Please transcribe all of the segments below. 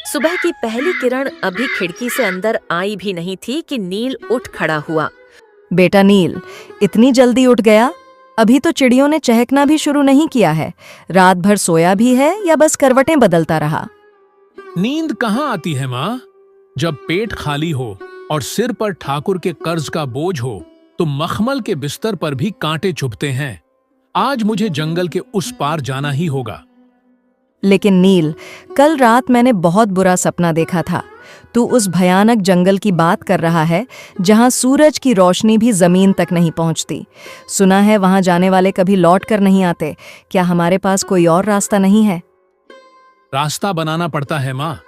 सुबह की पहली किरण अभी खिड़की से अंदर आई भी नहीं थी कि नील उठ खड़ा हुआ। बेटा नील, इतनी जल्दी उठ गया? अभी तो चिड़ियों ने चहकना भी शुरू नहीं किया है। रात भर सोया भी है या बस करवटें बदलता रहा? नींद कहाँ आती है माँ? जब पेट खाली हो और सिर पर ठाकुर के कर्ज का बोझ हो तो मखमल के बिस्तर पर भी कांटे चुभते हैं। आज मुझे जंगल के उस पार जाना ही होगा। लेकिन नील, कल रात मैंने बहुत बुरा सपना देखा था। तू उस भयानक जंगल की बात कर रहा है जहां सूरज की रोशनी भी जमीन तक नहीं पहुंचती। सुना है वहां जाने वाले कभी लौट कर नहीं आते। क्या हमारे पास कोई और रास्ता नहीं है? रास्ता बनाना पड़ता है माँ।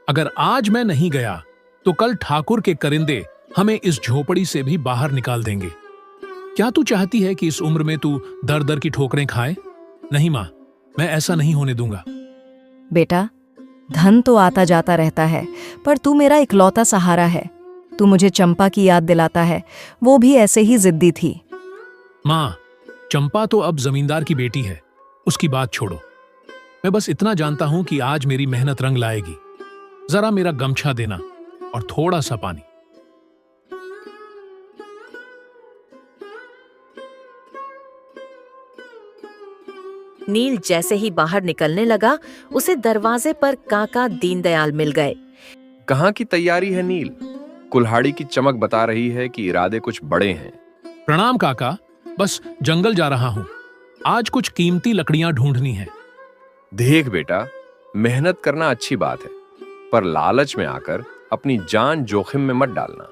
अगर आज मैं नहीं गया तो कल ठाकुर के करिंदे हमें इस झोपड़ी से भी बाहर निकाल देंगे। क्या तू चाहती है कि इस उम्र में तू दर दर की ठोकरें खाए? नहीं माँ, मैं ऐसा नहीं होने दूंगा। बेटा, धन तो आता जाता रहता है, पर तू मेरा इकलौता सहारा है। तू मुझे चंपा की याद दिलाता है, वो भी ऐसे ही जिद्दी थी। माँ, चंपा तो अब जमींदार की बेटी है, उसकी बात छोड़ो। मैं बस इतना जानता हूं कि आज मेरी मेहनत रंग लाएगी। जरा मेरा गमछा देना और थोड़ा सा पानी। नील जैसे ही बाहर निकलने लगा, उसे दरवाजे पर काका दीनदयाल मिल गए। कहाँ की तैयारी है नील? कुल्हाड़ी की चमक बता रही है कि इरादे कुछ बड़े हैं। प्रणाम काका, बस जंगल जा रहा हूं। आज कुछ कीमती लकड़ियां ढूंढनी है। देख बेटा, मेहनत करना अच्छी बात है, पर लालच में आकर अपनी जान जोखिम में मत डालना।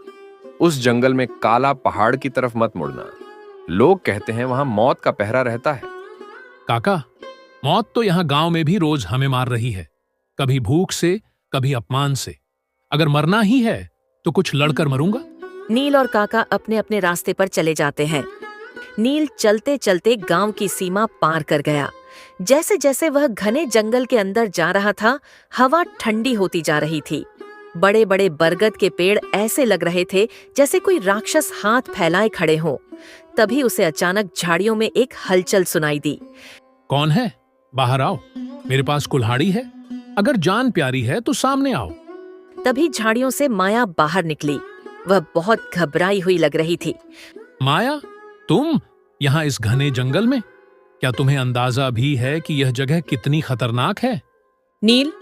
उस जंगल में काला पहाड़ की तरफ मत मुड़ना। लोग कहते हैं वहां मौत का पहरा रहता है। काका, मौत तो यहां गांव में भी रोज हमें मार रही है, कभी भूख से, कभी अपमान से। अगर मरना ही है तो कुछ लड़कर मरूंगा। नील और काका अपने अपने रास्ते पर चले जाते हैं। नील चलते चलते गांव की सीमा पार कर गया। जैसे जैसे वह घने जंगल के अंदर जा रहा था, हवा ठंडी होती जा रही थी। बड़े बड़े बरगद के पेड़ ऐसे लग रहे थे जैसे कोई राक्षस हाथ फैलाए खड़े हों। तभी उसे अचानक झाड़ियों में एक हलचल सुनाई दी। कौन है? बाहर आओ, मेरे पास कुल्हाड़ी है। अगर जान प्यारी है तो सामने आओ। तभी झाड़ियों से माया बाहर निकली। वह बहुत घबराई हुई लग रही थी। माया, तुम यहाँ इस घने जंगल में? क्या तुम्हें अंदाजा भी है कि यह जगह कितनी खतरनाक है? नील,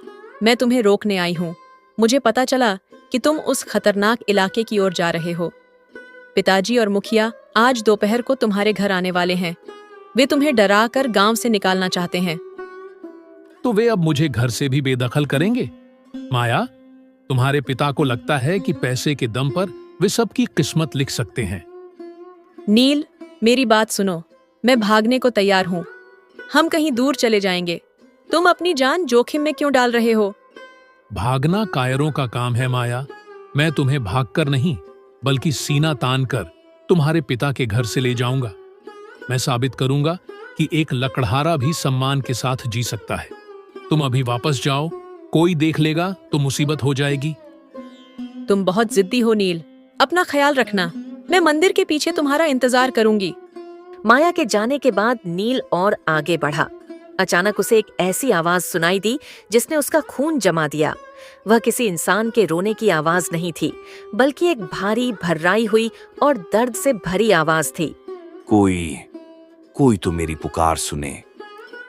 मैं तुम्हें रोकने आई हूँ। मुझे पता चला कि तुम उस खतरनाक इलाके की ओर जा रहे हो। पिताजी और मुखिया आज दोपहर को तुम्हारे घर आने वाले हैं। वे तुम्हें डरा कर गांव से निकालना चाहते हैं। तो वे अब मुझे घर से भी बेदखल करेंगे? माया, तुम्हारे पिता को लगता है कि पैसे के दम पर वे सबकी किस्मत लिख सकते हैं। नील, मेरी बात सुनो। मैं भागने को तैयार हूँ। हम कहीं दूर चले जाएंगे। तुम अपनी जान जोखिम में क्यों डाल रहे हो? भागना कायरों का काम है माया। मैं तुम्हें भागकर नहीं, बल्कि सीना तान कर तुम्हारे पिता के घर से ले जाऊंगा। मैं साबित करूंगा कि एक लकड़हारा भी सम्मान के साथ जी सकता है। तुम अभी वापस जाओ, कोई देख लेगा तो मुसीबत हो जाएगी। तुम बहुत जिद्दी हो नील। अपना ख्याल रखना। मैं मंदिर के पीछे तुम्हारा इंतजार करूंगी। माया के जाने के बाद नील और आगे बढ़ा। अचानक उसे एक ऐसी आवाज सुनाई दी जिसने उसका खून जमा दिया। वह किसी इंसान के रोने की आवाज नहीं थी, बल्कि एक भारी, भर्राई हुई और दर्द से भरी आवाज थी। कोई तो मेरी पुकार सुने।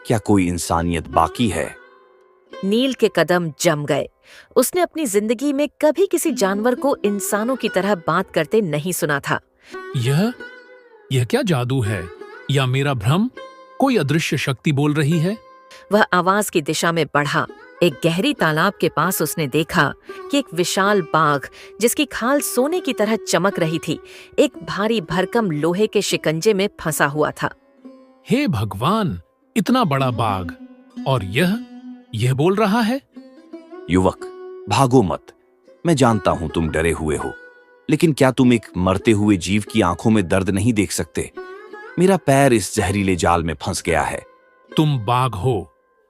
क्या कोई इंसानियत बाकी है? नील के कदम जम गए। उसने अपनी जिंदगी में कभी किसी जानवर को इंसानों की तरह बात करते नहीं सुना था। यह क्या जादू है या मेरा भ्रम? कोई अदृश्य शक्ति बोल रही है। वह आवाज की दिशा में बढ़ा। एक गहरी तालाब के पास उसने देखा कि एक विशाल बाघ, जिसकी खाल सोने की तरह चमक रही थी, एक भारी भरकम लोहे के शिकंजे में फंसा हुआ था। हे भगवान, इतना बड़ा बाघ! और यह बोल रहा है। युवक, भागो मत। मैं जानता हूं तुम डरे हुए हो, लेकिन क्या तुम एक मरते हुए जीव की आंखों में दर्द नहीं देख सकते? मेरा पैर इस जहरीले जाल में फंस गया है। तुम बाघ हो।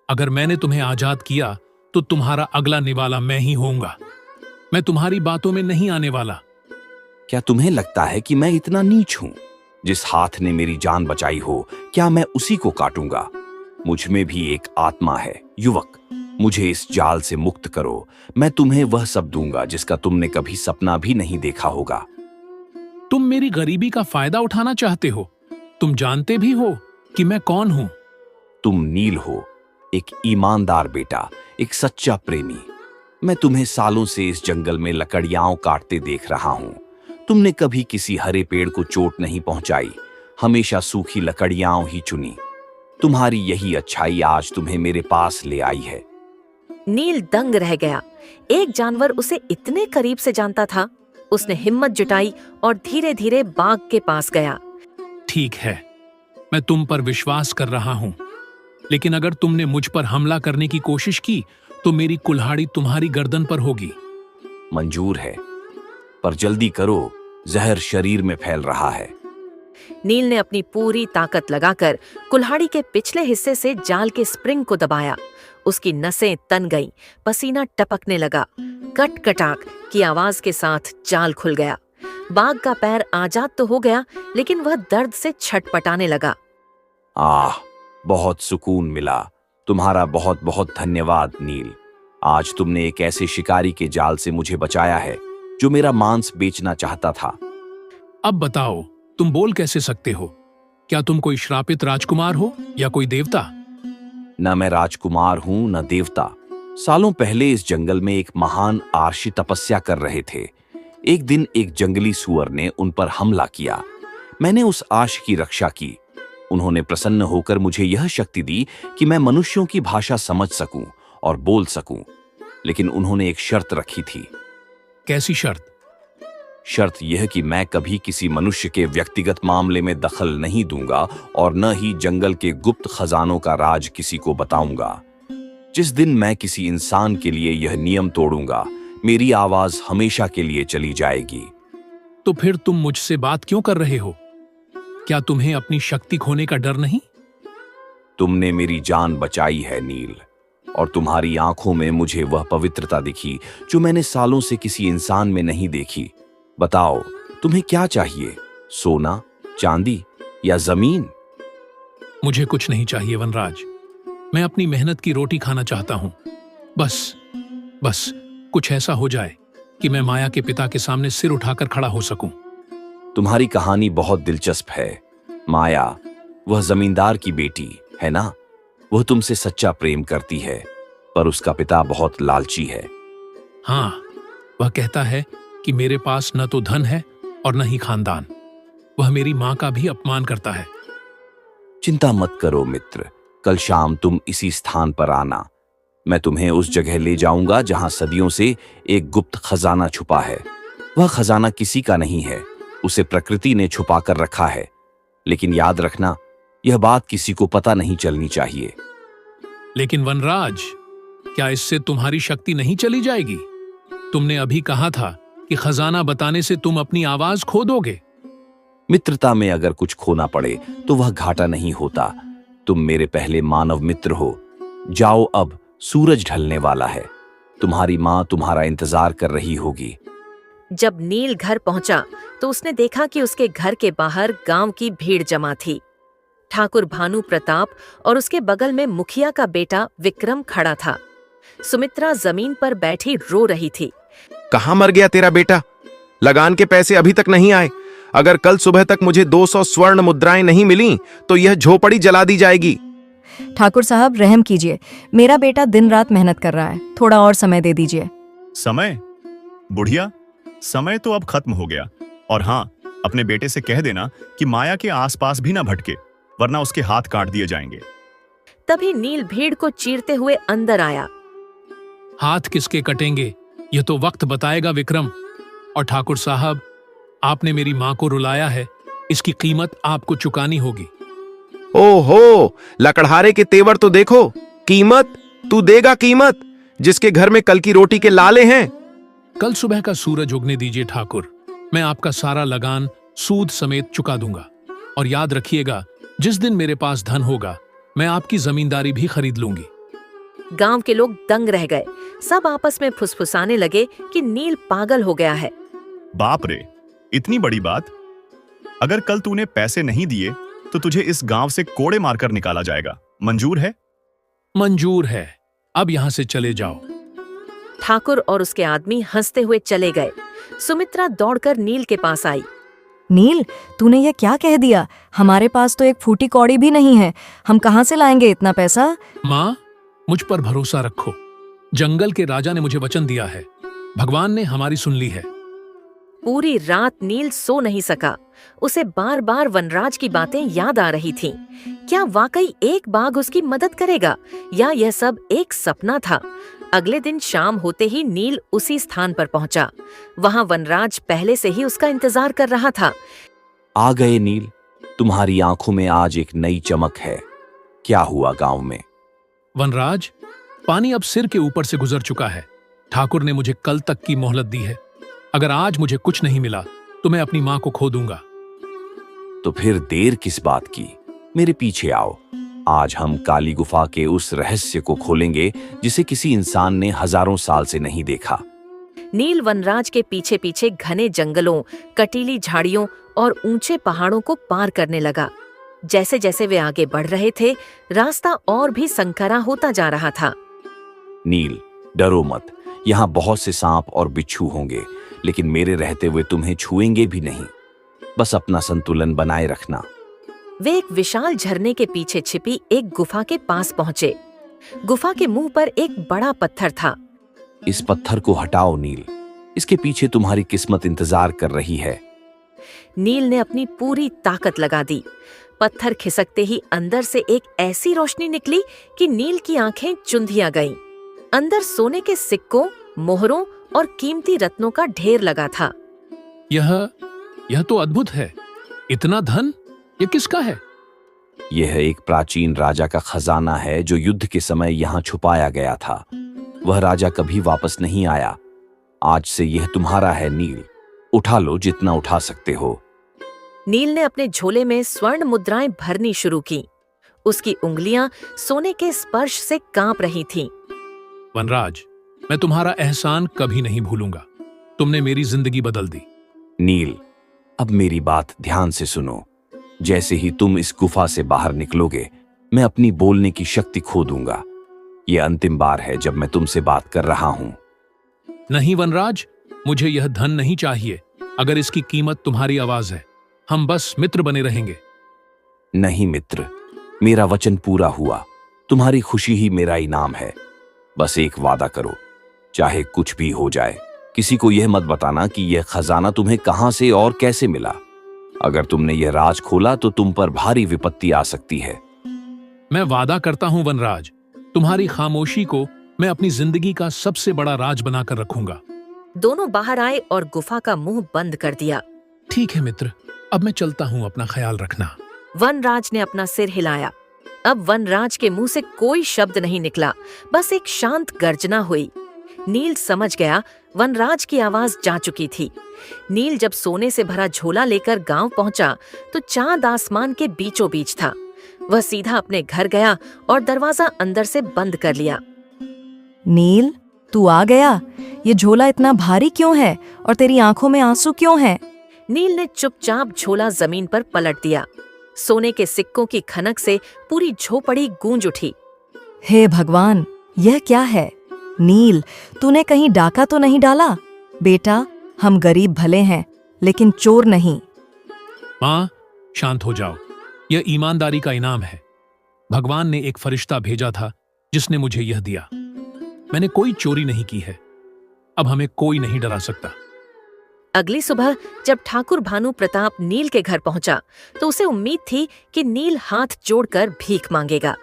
अगर मैंने तुम्हें आजाद किया तो तुम्हारा अगला निवाला मैं ही होऊंगा। मैं तुम्हारी बातों में नहीं आने वाला। क्या तुम्हें लगता है कि मैं इतना नीच हूं? जिस हाथ ने मेरी जान बचाई हो, क्या मैं उसी को काटूंगा? मुझ में भी एक आत्मा है युवक। मुझे इस जाल से मुक्त करो। मैं तुम्हें वह सब दूंगा जिसका तुमने कभी सपना भी नहीं देखा होगा। तुम मेरी गरीबी का फायदा उठाना चाहते हो। तुम जानते भी हो कि मैं कौन हूं। तुम नील हो, एक ईमानदार बेटा, एक सच्चा प्रेमी। मैं तुम्हें सालों से इस जंगल में लकड़ियां काटते देख रहा हूं। तुमने कभी किसी हरे पेड़ को चोट नहीं पहुंचाई, हमेशा सूखी लकड़ियां ही चुनी। तुम्हारी यही अच्छाई आज तुम्हें मेरे पास ले आई है। नील दंग रह गया। एक जानवर उसे इतने करीब से जानता था। उसने हिम्मत जुटाई और धीरे धीरे बाघ के पास गया। ठीक है, मैं तुम पर विश्वास कर रहा हूं, लेकिन अगर तुमने मुझ पर हमला करने की कोशिश की तो मेरी कुल्हाड़ी तुम्हारी गर्दन पर होगी। मंजूर है, पर जल्दी करो, जहर शरीर में फैल रहा है। नील ने अपनी पूरी ताकत लगाकर कुल्हाड़ी के पिछले हिस्से से जाल के स्प्रिंग को दबाया। उसकी नसें तन गईं, पसीना टपकने लगा। कट कटाक की आवाज के साथ जाल खुल गया। बाघ का पैर आजाद तो हो गया, लेकिन वह दर्द से छटपटाने लगा। आह, बहुत सुकून मिला। तुम्हारा बहुत बहुत धन्यवाद नील। आज तुमने एक ऐसे शिकारी के जाल से मुझे बचाया है जो मेरा मांस बेचना चाहता था। अब बताओ, तुम बोल कैसे सकते हो? क्या तुम कोई श्रापित राजकुमार हो या कोई देवता? न मैं राजकुमार हूं न देवता। सालों पहले इस जंगल में एक महान आर्षि तपस्या कर रहे थे। एक दिन एक जंगली सुअर ने उन पर हमला किया। मैंने उस आर्ष की रक्षा की। उन्होंने प्रसन्न होकर मुझे यह शक्ति दी कि मैं मनुष्यों की भाषा समझ सकूं और बोल सकूं। लेकिन उन्होंने एक शर्त रखी थी। कैसी शर्त? शर्त यह कि मैं कभी किसी मनुष्य के व्यक्तिगत मामले में दखल नहीं दूंगा और न ही जंगल के गुप्त खजानों का राज किसी को बताऊंगा। जिस दिन मैं किसी इंसान के लिए यह नियम तोड़ूंगा, मेरी आवाज हमेशा के लिए चली जाएगी। तो फिर तुम मुझसे बात क्यों कर रहे हो? क्या तुम्हें अपनी शक्ति खोने का डर नहीं? तुमने मेरी जान बचाई है नील, और तुम्हारी आंखों में मुझे वह पवित्रता दिखी जो मैंने सालों से किसी इंसान में नहीं देखी। बताओ, तुम्हें क्या चाहिए? सोना, चांदी या जमीन? मुझे कुछ नहीं चाहिए वनराज। मैं अपनी मेहनत की रोटी खाना चाहता हूं। बस कुछ ऐसा हो जाए कि मैं माया के पिता के सामने सिर उठाकर खड़ा हो सकूं। तुम्हारी कहानी बहुत दिलचस्प है। माया, वह जमींदार की बेटी है ना? वह तुमसे सच्चा प्रेम करती है, पर उसका पिता बहुत लालची है। हाँ, वह कहता है कि मेरे पास न तो धन है और न ही खानदान। वह मेरी मां का भी अपमान करता है। चिंता मत करो मित्र, कल शाम तुम इसी स्थान पर आना। मैं तुम्हें उस जगह ले जाऊंगा जहां सदियों से एक गुप्त खजाना छुपा है। वह खजाना किसी का नहीं है, उसे प्रकृति ने छुपा कर रखा है। लेकिन याद रखना, यह बात किसी को पता नहीं चलनी चाहिए। लेकिन वनराज, क्या इससे तुम्हारी शक्ति नहीं चली जाएगी? तुमने अभी कहा था कि खजाना बताने से तुम अपनी आवाज खो दोगे। मित्रता में अगर कुछ खोना पड़े तो वह घाटा नहीं होता। तुम मेरे पहले मानव मित्र हो। जाओ, अब सूरज ढलने वाला है। तुम्हारी मां तुम्हारा इंतजार कर रही होगी। जब नील घर पहुंचा तो उसने देखा कि उसके घर के बाहर गांव की भीड़ जमा थी। ठाकुर भानु प्रताप और उसके बगल में मुखिया का बेटा विक्रम खड़ा था। सुमित्रा जमीन पर बैठी रो रही थी। कहाँ मर गया तेरा बेटा? लगान के पैसे अभी तक नहीं आए। अगर कल सुबह तक मुझे 200 स्वर्ण मुद्राएं नहीं मिली तो यह झोपड़ी जला दी जाएगी। ठाकुर साहब, रहम कीजिए। मेरा बेटा दिन रात मेहनत कर रहा है, थोड़ा और समय दे दीजिए। समय? बुढ़िया, समय तो अब खत्म हो गया। और हाँ, अपने बेटे से कह देना कि माया के आसपास भी ना भटके, वरना उसके हाथ काट दिए जाएंगे। तभी नील भीड़ को चीरते हुए अंदर आया। हाथ किसके कटेंगे यह तो वक्त बताएगा विक्रम। और ठाकुर साहब, आपने मेरी मां को रुलाया है, इसकी कीमत आपको चुकानी होगी। ओहो, लकड़हारे के तेवर तो देखो। कीमत? तू देगा कीमत? जिसके घर में कल की रोटी के लाले हैं। कल सुबह का सूरज उगने दीजिए ठाकुर। मैं आपका सारा लगान सूद समेत चुका दूंगा। और याद रखिएगा, जिस दिन मेरे पास धन होगा, मैं आपकी जमींदारी भी खरीद लूंगी। गांव के लोग दंग रह गए। सब आपस में फुसफुसाने लगे कि नील पागल हो गया है। बाप रे, इतनी बड़ी बात! अगर कल तूने पैसे नहीं दिए तो तुझे इस गांव से कोड़े मारकर निकाला जाएगा। मंजूर है? मंजूर है, अब यहाँ से चले जाओ। ठाकुर और उसके आदमी हंसते हुए चले गए। सुमित्रा दौड़कर नील के पास आई। नील, तूने ये क्या कह दिया? हमारे पास तो एक फूटी कौड़ी भी नहीं है, हम कहाँ से लाएंगे इतना पैसा? माँ, मुझ पर भरोसा रखो। जंगल के राजा ने मुझे वचन दिया है। भगवान ने हमारी सुन ली है। पूरी रात नील सो नहीं सका। उसे बार बार वनराज की बातें याद आ रही थीं। क्या वाकई एक बाघ उसकी मदद करेगा या यह सब एक सपना था? अगले दिन शाम होते ही नील उसी स्थान पर पहुंचा। वहां वनराज पहले से ही उसका इंतजार कर रहा था। आ गए नील, तुम्हारी आंखों में आज एक नई चमक है। क्या हुआ गांव में? वनराज, पानी अब सिर के ऊपर से गुजर चुका है। ठाकुर ने मुझे कल तक की मोहलत दी है। अगर आज मुझे कुछ नहीं मिला तो मैं अपनी मां को खो दूंगा। तो फिर देर किस बात की? मेरे पीछे आओ। आज हम काली गुफा के उस रहस्य को खोलेंगे जिसे किसी इंसान ने हजारों साल से नहीं देखा। नील वनराज के पीछे पीछे घने जंगलों, कटीली झाड़ियों और ऊंचे पहाड़ों को पार करने लगा। जैसे जैसे वे आगे बढ़ रहे थे, रास्ता और भी संकरा होता जा रहा था। नील, डरो मत। यहाँ बहुत से सांप और बिच्छू होंगे, लेकिन मेरे रहते हुए तुम्हें छुएंगे भी नहीं। बस अपना संतुलन बनाए रखना। वे एक विशाल झरने के पीछे छिपी एक गुफा के पास पहुंचे। गुफा के मुंह पर एक बड़ा पत्थर था। इस पत्थर को हटाओ नील, इसके पीछे तुम्हारी किस्मत इंतजार कर रही है। नील ने अपनी पूरी ताकत लगा दी। पत्थर खिसकते ही अंदर से एक ऐसी रोशनी निकली कि नील की आंखें चुंधिया गईं। अंदर सोने के सिक्कों, मोहरों और कीमती रत्नों का ढेर लगा था। यह तो अद्भुत है। इतना धन, ये किसका है? यह एक प्राचीन राजा का खजाना है जो युद्ध के समय यहाँ छुपाया गया था। वह राजा कभी वापस नहीं आया। आज से यह तुम्हारा है नील। उठा लो जितना उठा सकते हो। नील ने अपने झोले में स्वर्ण मुद्राएं भरनी शुरू की। उसकी उंगलियां सोने के स्पर्श से कांप रही थीं। वनराज, मैं तुम्हारा एहसान कभी नहीं भूलूंगा। तुमने मेरी जिंदगी बदल दी। नील, अब मेरी बात ध्यान से सुनो। जैसे ही तुम इस गुफा से बाहर निकलोगे, मैं अपनी बोलने की शक्ति खो दूंगा। यह अंतिम बार है जब मैं तुमसे बात कर रहा हूं। नहीं वनराज, मुझे यह धन नहीं चाहिए। अगर इसकी कीमत तुम्हारी आवाज है, हम बस मित्र बने रहेंगे। नहीं मित्र, मेरा वचन पूरा हुआ। तुम्हारी खुशी ही मेरा इनाम है। बस एक वादा करो, चाहे कुछ भी हो जाए, किसी को यह मत बताना कि यह खजाना तुम्हें कहां से और कैसे मिला। अगर तुमने यह राज खोला तो तुम पर भारी विपत्ति आ सकती है। मैं वादा करता हूं वनराज, तुम्हारी खामोशी को मैं अपनी जिंदगी का सबसे बड़ा राज बनाकर रखूंगा। दोनों बाहर आए और गुफा का मुंह बंद कर दिया। ठीक है मित्र, अब मैं चलता हूं। अपना ख्याल रखना। वनराज ने अपना सिर हिलाया। अब वनराज के मुंह से कोई शब्द नहीं निकला, बस एक शांत गर्जना हुई। नील समझ गया वनराज की आवाज जा चुकी थी। नील जब सोने से भरा झोला लेकर गांव पहुंचा तो चांद आसमान के बीचों बीच था। वह सीधा अपने घर गया और दरवाजा अंदर से बंद कर लिया। नील, तू आ गया। ये झोला इतना भारी क्यों है और तेरी आंखों में आंसू क्यों हैं? नील ने चुपचाप झोला जमीन पर पलट दिया। सोने के सिक्कों की खनक से पूरी झोपड़ी गूंज उठी। हे भगवान, यह क्या है? नील, तूने कहीं डाका तो नहीं डाला? बेटा, हम गरीब भले हैं लेकिन चोर नहीं। मां, शांत हो जाओ। यह ईमानदारी का इनाम है। भगवान ने एक फरिश्ता भेजा था जिसने मुझे यह दिया। मैंने कोई चोरी नहीं की है। अब हमें कोई नहीं डरा सकता। अगली सुबह जब ठाकुर भानु प्रताप नील के घर पहुंचा तो उसे उम्मीद थी कि नील हाथ जोड़कर भीख मांगेगा।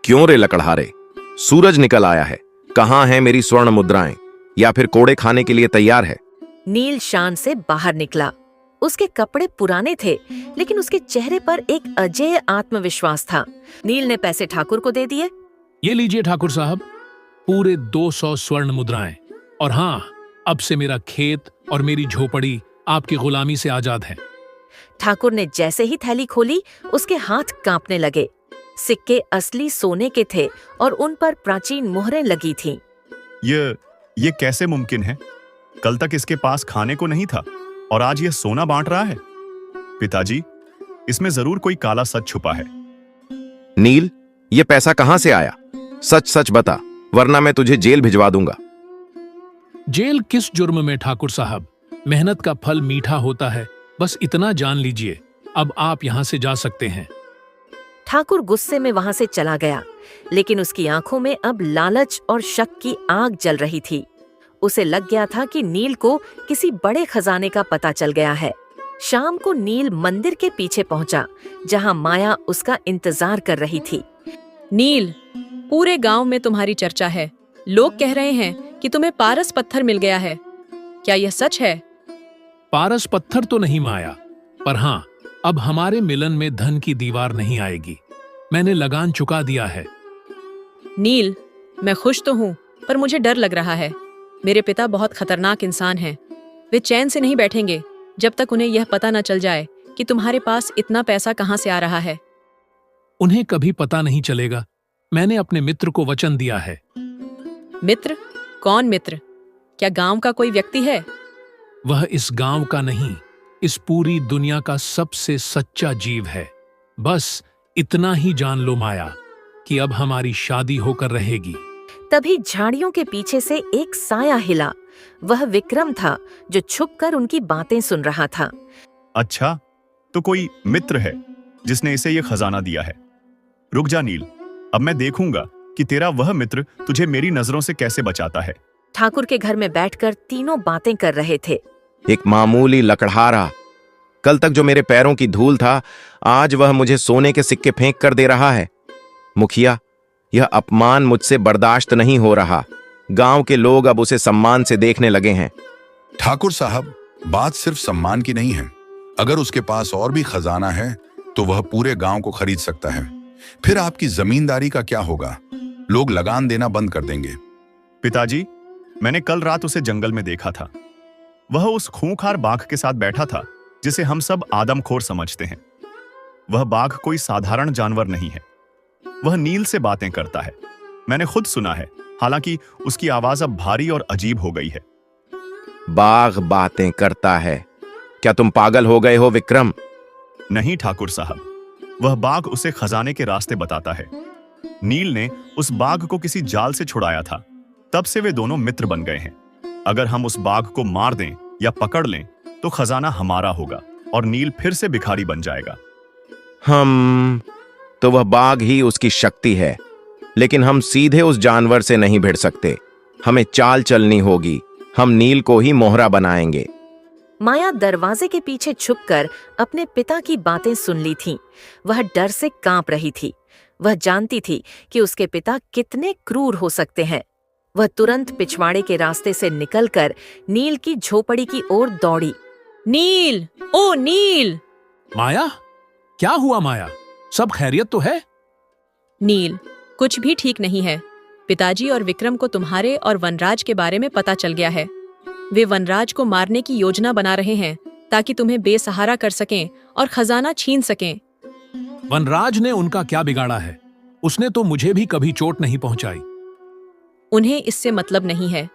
क्यों रे लकड़हारे, सूरज निकल आया है। कहाँ है मेरी स्वर्ण मुद्राएं? या फिर कोड़े खाने के लिए तैयार है? नील शान से बाहर निकला। उसके कपड़े पुराने थे लेकिन उसके चेहरे पर एक अजेय आत्मविश्वास था। नील ने पैसे ठाकुर को दे दिए। ये लीजिए ठाकुर साहब, पूरे 200 स्वर्ण मुद्राएं। और हाँ, अब से मेरा खेत और मेरी झोपड़ी आपकी गुलामी से आजाद है। ठाकुर ने जैसे ही थैली खोली, उसके हाथ कांपने लगे। सिक्के असली सोने के थे और उन पर प्राचीन मोहरें लगी थीं। ये कैसे मुमकिन है? कल तक इसके पास खाने को नहीं था और आज यह सोना बांट रहा है। पिताजी, इसमें जरूर कोई काला सच छुपा है। नील, ये पैसा कहां से आया? सच सच बता, वरना मैं तुझे जेल भिजवा दूंगा। जेल किस जुर्म में ठाकुर साहब? मेहनत का फल मीठा होता है, बस इतना जान लीजिए। अब आप यहाँ से जा सकते हैं। ठाकुर गुस्से में वहां से चला गया, लेकिन उसकी आंखों में अब लालच और शक की आग जल रही थी। उसे लग गया था कि नील को किसी बड़े खजाने का पता चल गया है। शाम को नील मंदिर के पीछे पहुंचा, जहां माया उसका इंतजार कर रही थी। नील, पूरे गांव में तुम्हारी चर्चा है। लोग कह रहे हैं कि तुम्हें पारस पत्थर मिल गया है। क्या यह सच है? पारस पत्थर तो नहीं माया, पर हाँ, अब हमारे मिलन में धन की दीवार नहीं आएगी। मैंने लगान चुका दिया है। नील, मैं खुश तो हूँ, पर मुझे डर लग रहा है। मेरे पिता बहुत खतरनाक इंसान हैं। वे चैन से नहीं बैठेंगे जब तक उन्हें यह पता न चल जाए कि तुम्हारे पास इतना पैसा कहाँ से आ रहा है। उन्हें कभी पता नहीं चलेगा। मैंने अपने मित्र को वचन दिया है। मित्र? कौन मित्र? क्या गांव का कोई व्यक्ति है? वह इस गांव का नहीं, इस पूरी दुनिया का सबसे सच्चा जीव है। बस इतना ही जान लो माया, कि अब हमारी शादी होकर रहेगी। तभी झाड़ियों के पीछे से एक साया हिला। वह विक्रम था, जो छुपकर उनकी बातें सुन रहा था। अच्छा, तो कोई मित्र है जिसने इसे ये खजाना दिया है। रुक जा नील, अब मैं देखूंगा कि तेरा वह मित्र तुझे मेरी नजरों से कैसे बचाता है। ठाकुर के घर में बैठकर तीनों बातें कर रहे थे। एक मामूली लकड़हारा, कल तक जो मेरे पैरों की धूल था, आज वह मुझे सोने के सिक्के फेंक कर दे रहा है। मुखिया, यह अपमान मुझसे बर्दाश्त नहीं हो रहा। गांव के लोग अब उसे सम्मान से देखने लगे हैं। ठाकुर साहब, बात सिर्फ सम्मान की नहीं है। अगर उसके पास और भी खजाना है तो वह पूरे गांव को खरीद सकता है। फिर आपकी जमींदारी का क्या होगा? लोग लगान देना बंद कर देंगे। पिताजी, मैंने कल रात उसे जंगल में देखा था। वह उस खूंखार बाघ के साथ बैठा था जिसे हम सब आदमखोर समझते हैं। वह बाघ कोई साधारण जानवर नहीं है। वह नील से बातें करता है। मैंने खुद सुना है, हालांकि उसकी आवाज अब भारी और अजीब हो गई है। बाघ बातें करता है? क्या तुम पागल हो गए हो विक्रम? नहीं ठाकुर साहब, वह बाघ उसे खजाने के रास्ते बताता है। नील ने उस बाघ को किसी जाल से छुड़ाया था, तब से वे दोनों मित्र बन गए हैं। अगर हम उस बाघ को मार दें या पकड़ लें तो खजाना हमारा होगा और नील फिर से भिखारी बन जाएगा। तो वह बाघ ही उसकी शक्ति है, लेकिन हम सीधे उस जानवर से नहीं भिड़ सकते। हमें चाल चलनी होगी। हम नील को ही मोहरा बनाएंगे। माया दरवाजे के पीछे छुपकर अपने पिता की बातें सुन ली थीं। वह डर से कांप रही थी। वह जानती थी कि उसके पिता कितने क्रूर हो सकते हैं। वह तुरंत पिछवाड़े के रास्ते से निकलकर नील की झोपड़ी की ओर दौड़ी। नील! ओ नील! माया, क्या हुआ माया? सब खैरियत तो है? नील, कुछ भी ठीक नहीं है। पिताजी और विक्रम को तुम्हारे और वनराज के बारे में पता चल गया है। वे वनराज को मारने की योजना बना रहे हैं ताकि तुम्हें बेसहारा कर सकें और खजाना छीन सकें। वनराज ने उनका क्या बिगाड़ा है? उसने तो मुझे भी कभी चोट नहीं पहुंचाई। उन्हें इससे मतलब नहीं है।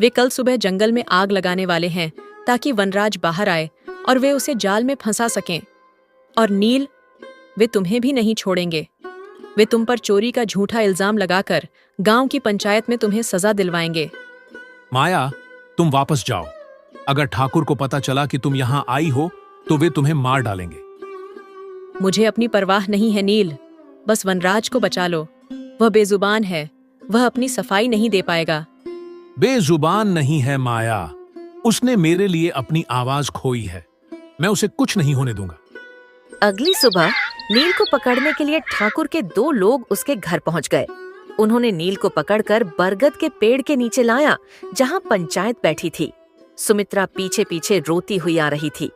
वे कल सुबह जंगल में आग लगाने वाले हैं ताकि वनराज बाहर आए और वे उसे जाल में फंसा सकें। और नील, वे तुम्हें भी नहीं छोड़ेंगे। वे तुम पर चोरी का झूठा इल्जाम लगाकर गांव की पंचायत में तुम्हें सजा दिलवाएंगे। माया, तुम वापस जाओ। अगर ठाकुर को पता चला कि तुम यहाँ आई हो तो वे तुम्हें मार डालेंगे। मुझे अपनी परवाह नहीं है नील, बस वनराज को बचा लो। वह बेजुबान है, वह अपनी सफाई नहीं दे पाएगा। बेजुबान नहीं है माया, उसने मेरे लिए अपनी आवाज खोई है। मैं उसे कुछ नहीं होने दूंगा। अगली सुबह नील को पकड़ने के लिए ठाकुर के 2 लोग उसके घर पहुंच गए। उन्होंने नील को पकड़कर बरगद के पेड़ के नीचे लाया, जहां पंचायत बैठी थी। सुमित्रा पीछे पीछे रोती हुई आ रही थी।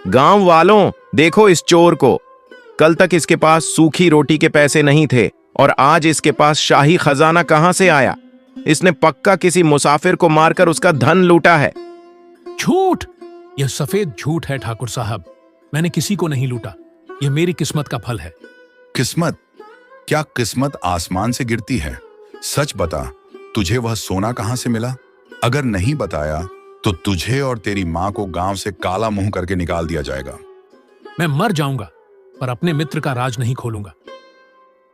गांव वालों, देखो इस चोर को। कल तक इसके पास सूखी रोटी के पैसे नहीं थे और आज इसके पास शाही खजाना कहां से आया? इसने पक्का किसी मुसाफिर को मारकर उसका धन लूटा है। झूठ! यह सफेद झूठ है ठाकुर साहब। मैंने किसी को नहीं लूटा। यह मेरी किस्मत का फल है। किस्मत? क्या किस्मत आसमान से गिरती है? सच बता, तुझे वह सोना कहां से मिला? अगर नहीं बताया तो तुझे और तेरी मां को गांव से काला मुंह करके निकाल दिया जाएगा। मैं मर जाऊंगा पर अपने मित्र का राज नहीं खोलूंगा।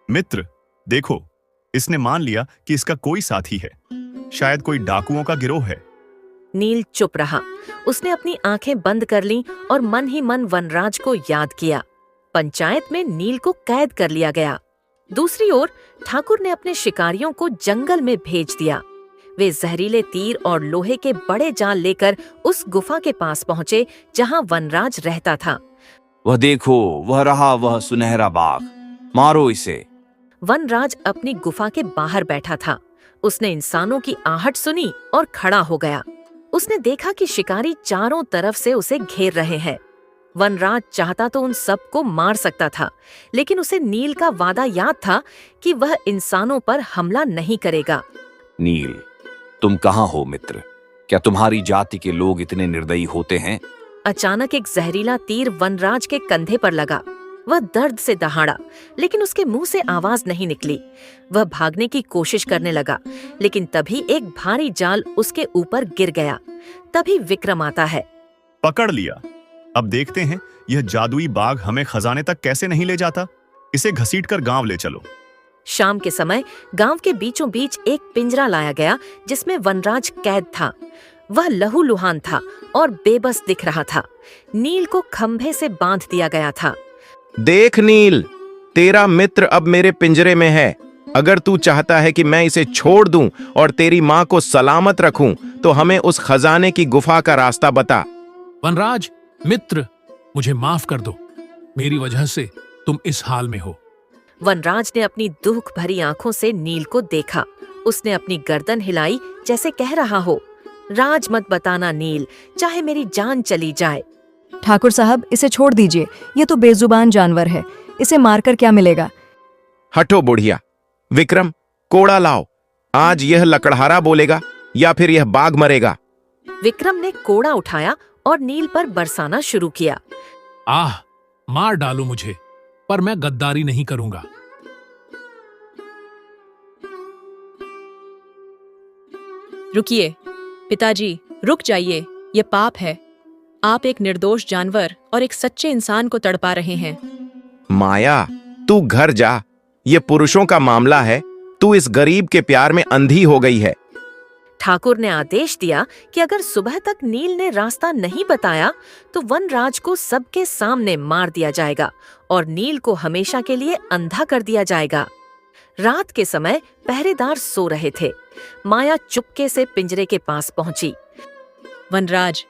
मित्र, देखो, इसने मान लिया कि इसका कोई साथी है, शायद कोई डाकुओं का गिरोह है। नील चुप रहा। उसने अपनी आंखें बंद कर लीं और मन ही मन वनराज को याद किया। पंचायत में नील को कैद कर लिया गया। दूसरी ओर ठाकुर ने अपने शिकारियों को जंगल में भेज दिया। वे जहरीले तीर और लोहे के बड़े जाल लेकर उस गुफा के पास पहुंचे जहां वनराज रहता था। वह देखो, वह रहा वह सुनहरा बाघ, मारो इसे। वनराज अपनी गुफा के बाहर बैठा था। उसने इंसानों की आहट सुनी और खड़ा हो गया। उसने देखा कि शिकारी चारों तरफ से उसे घेर रहे हैं। वनराज चाहता तो उन सबको मार सकता था, लेकिन उसे नील का वादा याद था कि वह इंसानों पर हमला नहीं करेगा। नील, तुम कहाँ हो मित्र? क्या तुम्हारी जाति के लोग इतने निर्दयी होते हैं? अचानक एक जहरीला तीर वनराज के कंधे पर लगा। वह दर्द से दहाड़ा, लेकिन उसके मुंह से आवाज नहीं निकली। वह भागने की कोशिश करने लगा, लेकिन तभी एक भारी जाल उसके ऊपर गिर गया। तभी विक्रम आता है। पकड़ लिया। अब देखते हैं यह जादुई बाघ हमें खजाने तक कैसे नहीं ले जाता। इसे घसीटकर गांव ले चलो। शाम के समय गांव के बीचों बीच एक पिंजरा लाया गया जिसमें वनराज कैद था। वह लहूलुहान था और बेबस दिख रहा था। नील को खंभे से बांध दिया गया था। देख नील, तेरा मित्र अब मेरे पिंजरे में है। अगर तू चाहता है कि मैं इसे छोड़ दूं और तेरी मां को सलामत रखूं, तो हमें उस खजाने की गुफा का रास्ता बता। वनराज मित्र, मुझे माफ कर दो। मेरी वजह से तुम इस हाल में हो। वनराज ने अपनी दुख भरी आंखों से नील को देखा। उसने अपनी गर्दन हिलाई जैसे कह रहा हो, राज मत बताना नील, चाहे मेरी जान चली जाए। ठाकुर साहब, इसे छोड़ दीजिए। ये तो बेजुबान जानवर है, इसे मारकर क्या मिलेगा? हटो बुढ़िया। विक्रम, कोड़ा लाओ। आज यह लकड़हारा बोलेगा या फिर यह बाघ मरेगा। विक्रम ने कोड़ा उठाया और नील पर बरसाना शुरू किया। आह, मार डालो मुझे, पर मैं गद्दारी नहीं करूंगा। रुकिए पिताजी, रुक जाइए। ये पाप है। आप एक निर्दोष जानवर और एक सच्चे इंसान को तड़पा रहे हैं। माया, तू घर जा। ये पुरुषों का मामला है। तू इस गरीब के प्यार में अंधी हो गई है। ठाकुर ने आदेश दिया कि अगर सुबह तक नील ने रास्ता नहीं बताया तो वनराज को सबके सामने मार दिया जाएगा और नील को हमेशा के लिए अंधा कर दिया जाएगा। रात के समय पहरेदार सो रहे थे। माया चुपके से पिंजरे के पास पहुंची। वनराज,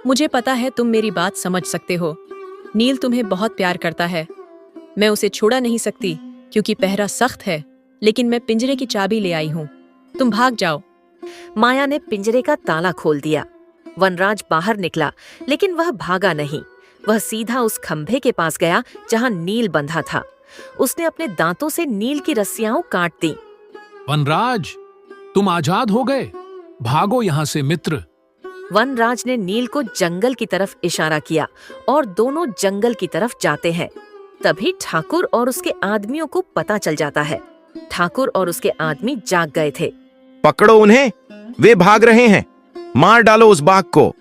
मुझे पता है तुम मेरी बात समझ सकते हो। नील तुम्हें बहुत प्यार करता है। मैं उसे छोड़ा नहीं सकती क्योंकि पहरा सख्त है, लेकिन मैं पिंजरे की चाबी ले आई हूँ। तुम भाग जाओ। माया ने पिंजरे का ताला खोल दिया। वनराज बाहर निकला, लेकिन वह भागा नहीं। वह सीधा उस खंभे के पास गया जहां नील बंधा था। उसने अपने दांतों से नील की रस्सियां काट दी। वनराज, तुम आजाद हो गए। भागो यहां से मित्र। वनराज ने नील को जंगल की तरफ इशारा किया और दोनों जंगल की तरफ जाते हैं। तभी ठाकुर और उसके आदमियों को पता चल जाता है। ठाकुर और उसके आदमी जाग गए थे। पकड़ो उन्हें, वे भाग रहे हैं। मार डालो उस बाघ को।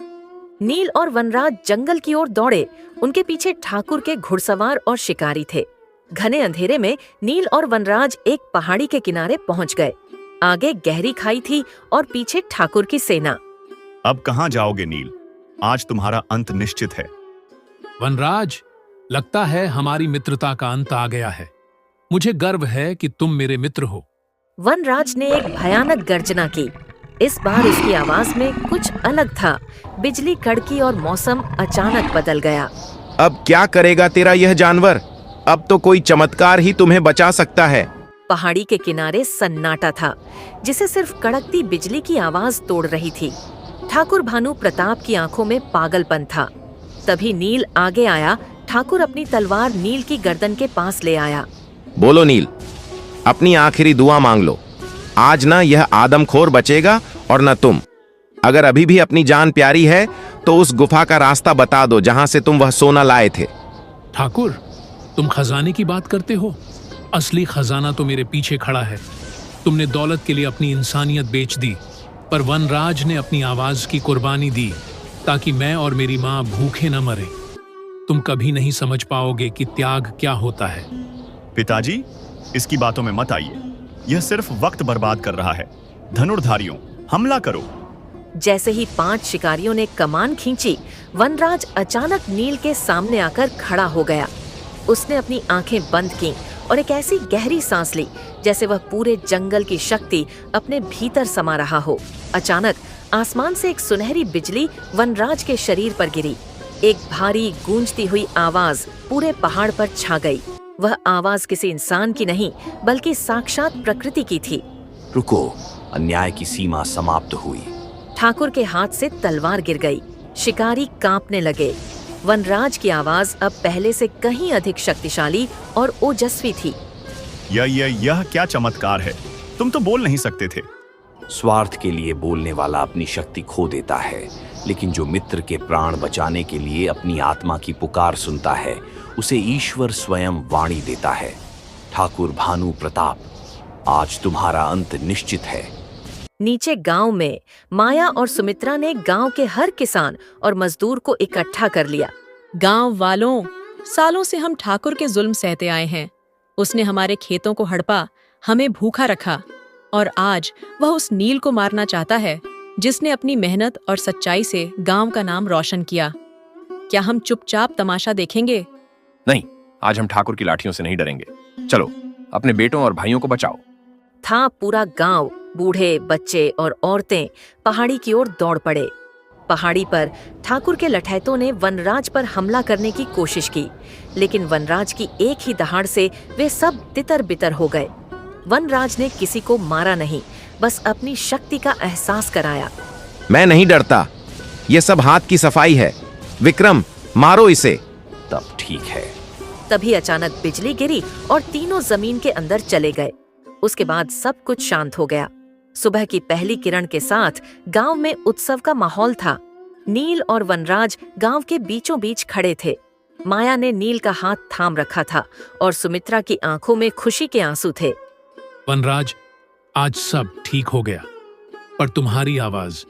नील और वनराज जंगल की ओर दौड़े। उनके पीछे ठाकुर के घुड़सवार और शिकारी थे। घने अंधेरे में नील और वनराज एक पहाड़ी के किनारे पहुंच गए। आगे गहरी खाई थी और पीछे ठाकुर की सेना। अब कहाँ जाओगे नील? आज तुम्हारा अंत निश्चित है। वनराज, लगता है हमारी मित्रता का अंत आ गया है। मुझे गर्व है कि तुम मेरे मित्र हो। वनराज ने एक भयानक गर्जना की। इस बार उसकी आवाज में कुछ अलग था। बिजली कड़की और मौसम अचानक बदल गया। अब क्या करेगा तेरा यह जानवर? अब तो कोई चमत्कार ही तुम्हें बचा सकता है। पहाड़ी के किनारे सन्नाटा था, जिसे सिर्फ कड़कती बिजली की आवाज तोड़ रही थी। ठाकुर भानु प्रताप की आंखों में पागलपन था। तभी नील आगे आया। ठाकुर अपनी तलवार नील की गर्दन के पास ले आया। बोलो नील, अपनी आखिरी दुआ मांग लो। आज ना यह आदमखोर बचेगा और न तुम। अगर अभी भी अपनी जान प्यारी है तो उस गुफा का रास्ता बता दो जहां से तुम वह सोना लाए थे। ठाकुर, तुम खजाने की बात करते हो। असली खजाना तो मेरे पीछे खड़ा है। तुमने दौलत के लिए अपनी इंसानियत बेच दी, पर वनराज ने अपनी आवाज की कुर्बानी दी ताकि मैं और मेरी मां भूखे न मरे। तुम कभी नहीं समझ पाओगे कि त्याग क्या होता है। पिताजी, इसकी बातों में मत आइए। यह सिर्फ वक्त बर्बाद कर रहा है। धनुर्धारियों, हमला करो। जैसे ही 5 शिकारियों ने कमान खींची, वनराज अचानक नील के सामने आकर खड़ा हो गया। उसने अपनी आंखें बंद की और एक ऐसी गहरी सांस ली जैसे वह पूरे जंगल की शक्ति अपने भीतर समा रहा हो। अचानक आसमान से एक सुनहरी बिजली वनराज के शरीर पर गिरी। एक भारी गूंजती हुई आवाज पूरे पहाड़ पर छा गई। वह आवाज किसी इंसान की नहीं बल्कि साक्षात प्रकृति की थी। रुको, अन्याय की सीमा समाप्त हुई। ठाकुर के हाथ से तलवार गिर गई। शिकारी कांपने लगे। वनराज की आवाज अब पहले से कहीं अधिक शक्तिशाली और ओजस्वी थी। यह क्या चमत्कार है? तुम तो बोल नहीं सकते थे। स्वार्थ के लिए बोलने वाला अपनी शक्ति खो देता है, लेकिन जो मित्र के प्राण बचाने के लिए अपनी आत्मा की पुकार सुनता है, उसे ईश्वर स्वयं वाणी देता है। ठाकुर भानु प्रताप, आज तुम्हारा अंत निश्चित है। नीचे गांव में माया और सुमित्रा ने गांव के हर किसान और मजदूर को इकट्ठा कर लिया। गांव वालों, सालों से हम ठाकुर के जुल्म सहते आए हैं। उसने हमारे खेतों को हड़पा, हमें भूखा रखा, और आज वह उस नील को मारना चाहता है जिसने अपनी मेहनत और सच्चाई से गांव का नाम रोशन किया। क्या हम चुपचाप तमाशा देखेंगे? नहीं, आज हम ठाकुर की लाठियों से नहीं डरेंगे। चलो, अपने बेटों और भाइयों को बचाओ। था पूरा गांव, बूढ़े, बच्चे और औरतें पहाड़ी की ओर दौड़ पड़े। पहाड़ी पर ठाकुर के लठैतों ने वनराज पर हमला करने की कोशिश की, लेकिन वनराज की एक ही दहाड़ से वे सब तितर बितर हो गए। वनराज ने किसी को मारा नहीं, बस अपनी शक्ति का एहसास कराया। मैं नहीं डरता, ये सब हाथ की सफाई है। विक्रम, मारो इसे। तब ठीक है। तभी अचानक बिजली गिरी और तीनों जमीन के अंदर चले गए। उसके बाद सब कुछ शांत हो गया। सुबह की पहली किरण के साथ गांव में उत्सव का माहौल था। नील और वनराज गांव के बीचों बीच खड़े थे। माया ने नील का हाथ थाम रखा था और सुमित्रा की आंखों में खुशी के आंसू थे। वनराज, आज सब ठीक हो गया, पर तुम्हारी आवाज,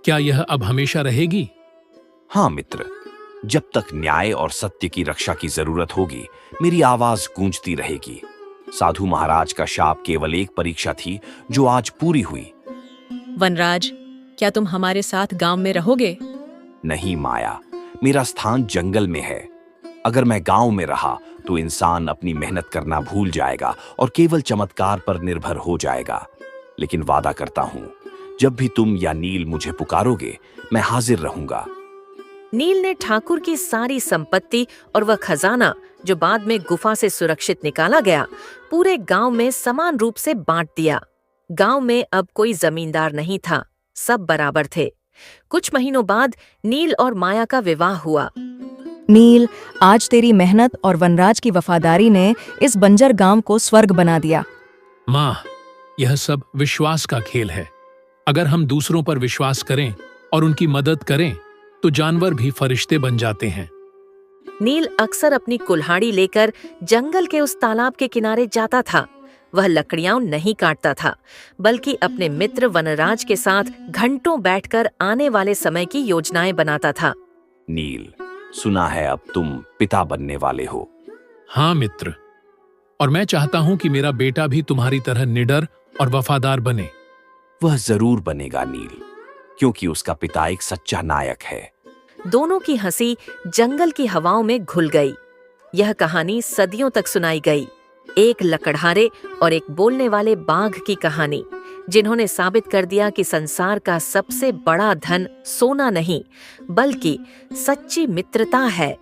क्या यह अब हमेशा रहेगी? हाँ मित्र, जब तक न्याय और सत्य की रक्षा की जरूरत होगी, मेरी आवाज गूंजती रहेगी। साधु महाराज का शाप केवल एक परीक्षा थी जो आज पूरी हुई। वनराज, क्या तुम हमारे साथ गांव में रहोगे? नहीं माया, मेरा स्थान जंगल में है। अगर मैं गांव में रहा तो इंसान अपनी मेहनत करना भूल जाएगा और केवल चमत्कार पर निर्भर हो जाएगा। लेकिन वादा करता हूं, जब भी तुम या नील मुझे पुकारोगे, मैं हाजिर रहूंगा। नील ने ठाकुर की सारी संपत्ति और वह खजाना जो बाद में गुफा से सुरक्षित निकाला गया, पूरे गांव में समान रूप से बांट दिया। गांव में अब कोई जमींदार नहीं था, सब बराबर थे। कुछ महीनों बाद नील और माया का विवाह हुआ। नील, आज तेरी मेहनत और वनराज की वफादारी ने इस बंजर गांव को स्वर्ग बना दिया। माँ, यह सब विश्वास का खेल है। अगर हम दूसरों पर विश्वास करें और उनकी मदद करें तो जानवर भी फरिश्ते बन जाते हैं। नील अक्सर अपनी कुल्हाड़ी लेकर जंगल के उस तालाब के किनारे जाता था। वह लकड़ियां नहीं काटता था, बल्कि अपने मित्र वनराज के साथ घंटों बैठकर आने वाले समय की योजनाएं बनाता था। नील, सुना है अब तुम पिता बनने वाले हो। हाँ मित्र, और मैं चाहता हूं कि मेरा बेटा भी तुम्हारी तरह निडर और वफादार बने। वह जरूर बनेगा नील, क्योंकि उसका पिता एक सच्चा नायक है। दोनों की हंसी जंगल की हवाओं में घुल गई। यह कहानी सदियों तक सुनाई गई। एक लकड़हारे और एक बोलने वाले बाघ की कहानी, जिन्होंने साबित कर दिया कि संसार का सबसे बड़ा धन सोना नहीं, बल्कि सच्ची मित्रता है।